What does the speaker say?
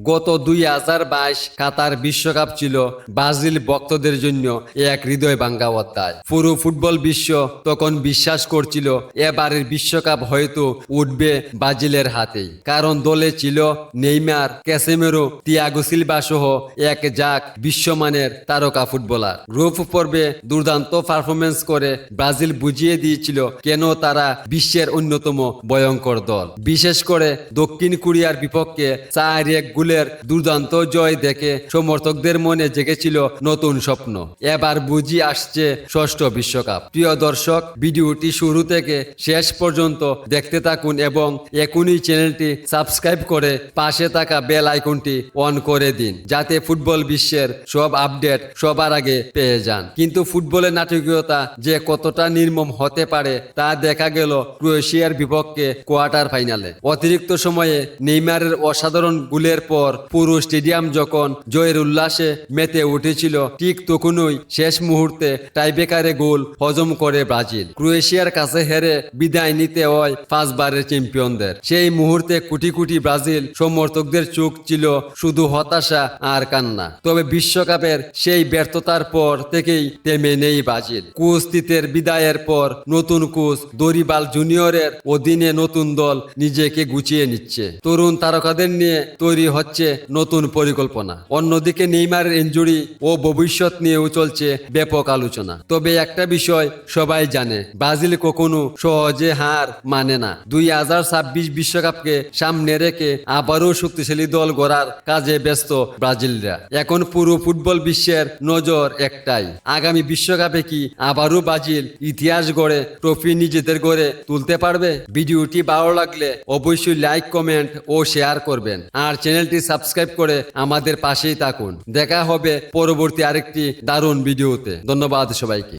গত 2022 কাতার বিশ্বকাপ ছিল ব্রাজিল ভক্তদের জন্য এক হৃদয় ভাঙ্গা অধ্যায়। পুরো ফুটবল বিশ্ব তখন বিশ্বাস করছিল এবারের বিশ্বকাপ হয়তো উঠবে ব্রাজিলের হাতেই, কারণ দলে ছিল নেইমার, ক্যাসেমেরো, তিয়াগো সিলভা সহ এক জাক বিশ্বমানের তারকা ফুটবলার। গ্রুপ পর্বে দুর্দান্ত পারফরমেন্স করে ব্রাজিল বুঝিয়ে দিয়েছিল কেন তারা বিশ্বের অন্যতম ভয়ঙ্কর দল। বিশেষ করে দক্ষিণ কোরিয়ার বিপক্ষে 4-1 গোলের দুর্দান্ত জয় দেখে সমর্থকদের মনে জেগেছিল নতুন স্বপ্ন। এবার বুঝি আসছে ষষ্ঠ বিশ্বকাপ। প্রিয় দর্শক, ভিডিওটি শুরু থেকে শেষ পর্যন্ত দেখতে থাকুন এবং এখনই চ্যানেলটি সাবস্ক্রাইব করে পাশে থাকা বেল আইকনটি অন করে দিন, যাতে ফুটবল বিশ্বের সব আপডেট সবার আগে পেয়ে যান। কিন্তু ফুটবলের নাটকীয়তা যে কতটা নির্মম হতে পারে তা দেখা গেল ক্রোয়েশিয়ার বিপক্ষে কোয়ার্টার ফাইনালে। অতিরিক্ত সময়ে নেইমারের অসাধারণ গোলের পর পুরো স্টেডিয়াম যখন জয়ের উল্লাসে মেতে উঠেছিল, ঠিক তখনই শেষ মুহূর্তে টাইব্রেকারে গোল হজম করে ব্রাজিল। ক্রোয়েশিয়ার কাছে হেরে বিদায় নিতে হয় 5 বারের চ্যাম্পিয়নদের। সেই মুহূর্তে কোটি কোটি ব্রাজিল সমর্থকদের চোখ ছিল শুধু হতাশা আর কান্না। তবে বিশ্বকাপের সেই ব্যর্থতার পর থেকেই থেমে নেই ব্রাজিল। কোচ তিতের বিদায়ের পর নতুন কোচ দরিবাল জুনিয়রের অধীনে নতুন দল নিজেকে গুছিয়ে নিচ্ছে। তরুণ তারকাদের নিয়ে তৈরি হচ্ছে নতুন পরিকল্পনা। অন্যদিকে নেইমারের ইনজুরি ও ভবিষ্যৎ নিয়েও চলছে ব্যাপক আলোচনা। তবে একটা বিষয় সবাই জানে, ব্রাজিল কখনো সহজে হার মানে না। 2026 বিশ্বকাপকে সামনে রেখে আবারও শক্তিশালী দল গড়ার কাজে ব্যস্ত ব্রাজিলরা। এখন পুরো ফুটবল বিশ্বের নজর একটাই, আগামী বিশ্বকাপে কি আবারও ব্রাজিল ইতিহাস গড়ে ট্রফি নিজেদের গড়ে তুলতে পারবে? ভিডিওটি ভালো লাগলে অবশ্যই লাইক, কমেন্ট ও শেয়ার করবেন, আর চ্যানেলটি সাবস্ক্রাইব করে আমাদের পাশেই থাকুন। দেখা হবে পরবর্তী আরেকটি দারুণ ভিডিওতে। ধন্যবাদ সবাইকে।